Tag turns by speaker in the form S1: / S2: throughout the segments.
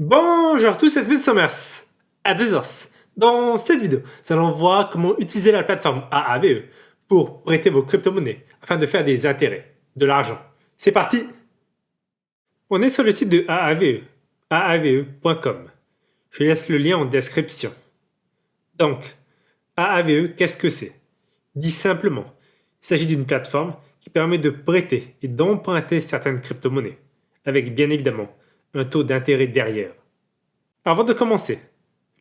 S1: Bonjour à tous, c'est Smith Summers, à Desos. Dans cette vidéo, nous allons voir comment utiliser la plateforme AAVE pour prêter vos crypto-monnaies afin de faire des intérêts, de l'argent. C'est parti! On est sur le site de AAVE, aave.com. Je laisse le lien en description. Donc, AAVE, qu'est-ce que c'est? Dit simplement, il s'agit d'une plateforme qui permet de prêter et d'emprunter certaines crypto-monnaies, avec bien évidemment un taux d'intérêt derrière. Avant de commencer,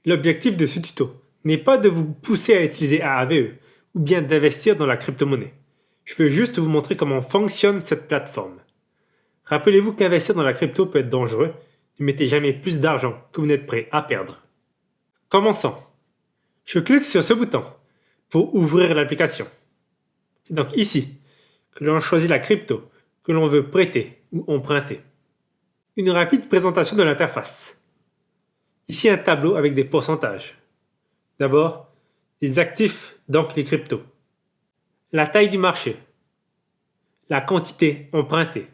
S1: l'objectif de ce tuto n'est pas de vous pousser à utiliser AAVE ou bien d'investir dans la crypto-monnaie. Je veux juste vous montrer comment fonctionne cette plateforme. Rappelez-vous qu'investir dans la crypto peut être dangereux. Ne mettez jamais plus d'argent que vous n'êtes prêt à perdre. Commençons. Je clique sur ce bouton pour ouvrir l'application. C'est donc ici que l'on choisit la crypto que l'on veut prêter ou emprunter. Une rapide présentation de l'interface. Ici un tableau avec des pourcentages. D'abord, les actifs, donc les cryptos. La taille du marché. La quantité empruntée.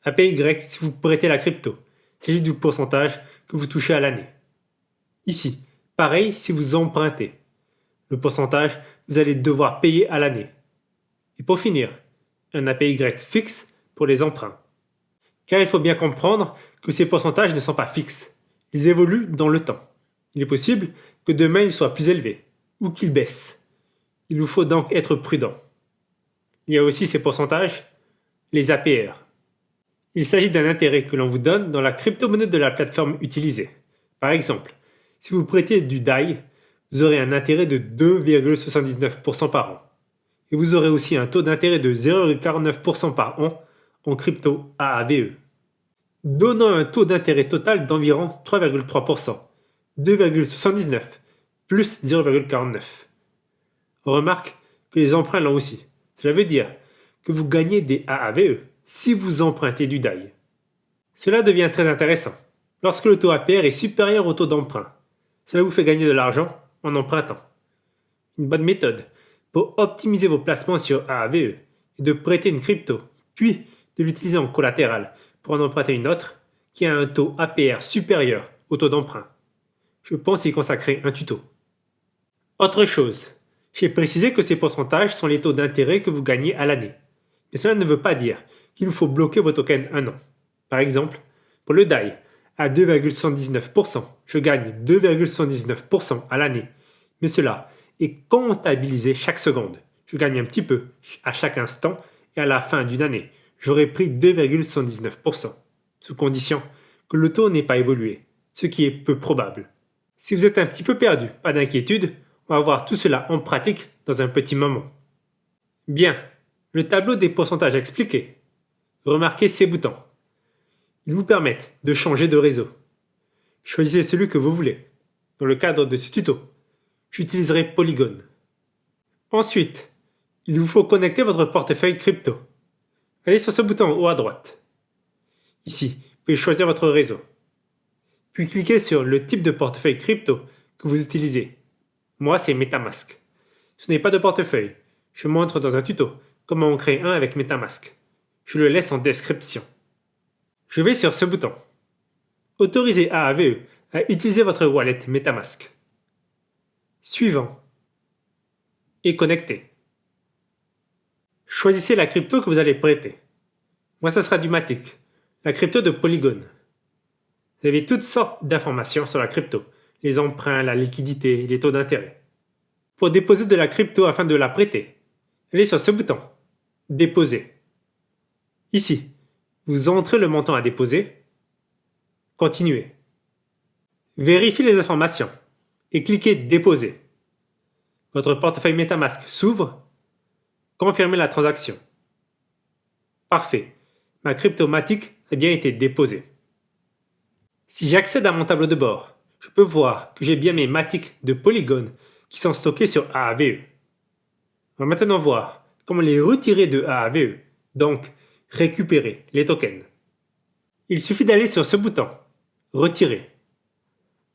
S1: APY si vous prêtez la crypto. Il s'agit du pourcentage que vous touchez à l'année. Ici, pareil si vous empruntez. Le pourcentage que vous allez devoir payer à l'année. Et pour finir, un APY fixe pour les emprunts. Car il faut bien comprendre que ces pourcentages ne sont pas fixes. Ils évoluent dans le temps. Il est possible que demain ils soient plus élevés ou qu'ils baissent. Il vous faut donc être prudent. Il y a aussi ces pourcentages, les APR. Il s'agit d'un intérêt que l'on vous donne dans la crypto-monnaie de la plateforme utilisée. Par exemple, si vous prêtez du DAI, vous aurez un intérêt de 2,79% par an. Et vous aurez aussi un taux d'intérêt de 0,49% par an en crypto AAVE, donnant un taux d'intérêt total d'environ 3,3%, 2,79 plus 0,49. On remarque que les emprunts l'ont aussi. Cela veut dire que vous gagnez des AAVE si vous empruntez du DAI. Cela devient très intéressant lorsque le taux APR est supérieur au taux d'emprunt. Cela vous fait gagner de l'argent en empruntant. Une bonne méthode pour optimiser vos placements sur AAVE est de prêter une crypto, puis de l'utiliser en collatéral pour en emprunter une autre qui a un taux APR supérieur au taux d'emprunt. Je pense y consacrer un tuto. Autre chose, j'ai précisé que ces pourcentages sont les taux d'intérêt que vous gagnez à l'année. Mais cela ne veut pas dire qu'il vous faut bloquer vos tokens un an. Par exemple, pour le DAI, à 2,79%, je gagne 2,79% à l'année. Mais cela est comptabilisé chaque seconde. Je gagne un petit peu à chaque instant et à la fin d'une année, j'aurai pris 2,79%, sous condition que le taux n'ait pas évolué, ce qui est peu probable. Si vous êtes un petit peu perdu, pas d'inquiétude, on va voir tout cela en pratique dans un petit moment. Bien, le tableau des pourcentages expliqué. Remarquez ces boutons. Ils vous permettent de changer de réseau. Choisissez celui que vous voulez. Dans le cadre de ce tuto, j'utiliserai Polygon. Ensuite, il vous faut connecter votre portefeuille crypto. Allez sur ce bouton en haut à droite. Ici, vous pouvez choisir votre réseau. Puis cliquez sur le type de portefeuille crypto que vous utilisez. Moi, c'est MetaMask. Ce n'est pas de portefeuille. Je montre dans un tuto comment on crée un avec MetaMask. Je le laisse en description. Je vais sur ce bouton. Autorisez AAVE à utiliser votre wallet MetaMask. Suivant. Et connecter. Choisissez la crypto que vous allez prêter. Moi, ce sera du Matic, la crypto de Polygon. Vous avez toutes sortes d'informations sur la crypto, les emprunts, la liquidité, les taux d'intérêt. Pour déposer de la crypto afin de la prêter, allez sur ce bouton, déposer. Ici, vous entrez le montant à déposer, continuez. Vérifiez les informations et cliquez déposer. Votre portefeuille MetaMask s'ouvre, confirmez la transaction. Parfait, ma crypto Matic a bien été déposée. Si j'accède à mon tableau de bord, je peux voir que j'ai bien mes Matic de Polygon qui sont stockés sur AAVE. On va maintenant voir comment les retirer de AAVE, donc récupérer les tokens. Il suffit d'aller sur ce bouton, retirer.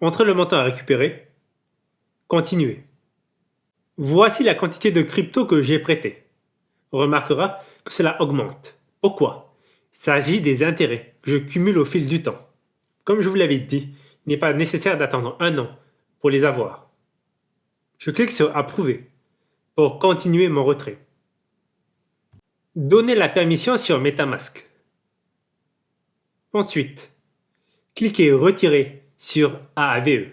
S1: Entrez le montant à récupérer, continuer. Voici la quantité de crypto que j'ai prêté. On remarquera que cela augmente. Pourquoi? Il s'agit des intérêts que je cumule au fil du temps. Comme je vous l'avais dit, il n'est pas nécessaire d'attendre 1 an pour les avoir. Je clique sur Approuver pour continuer mon retrait. Donnez la permission sur MetaMask. Ensuite, cliquez Retirer sur AAVE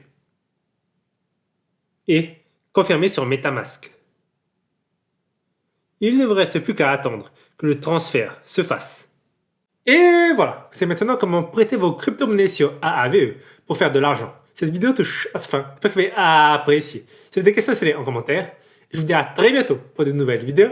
S1: et confirmer sur MetaMask. Il ne vous reste plus qu'à attendre que le transfert se fasse. Et voilà, c'est maintenant comment prêter vos crypto-monnaies sur AAVE pour faire de l'argent. Cette vidéo touche à sa fin, j'espère que vous avez apprécié. Si vous avez des questions, c'est en commentaire. Et je vous dis à très bientôt pour de nouvelles vidéos.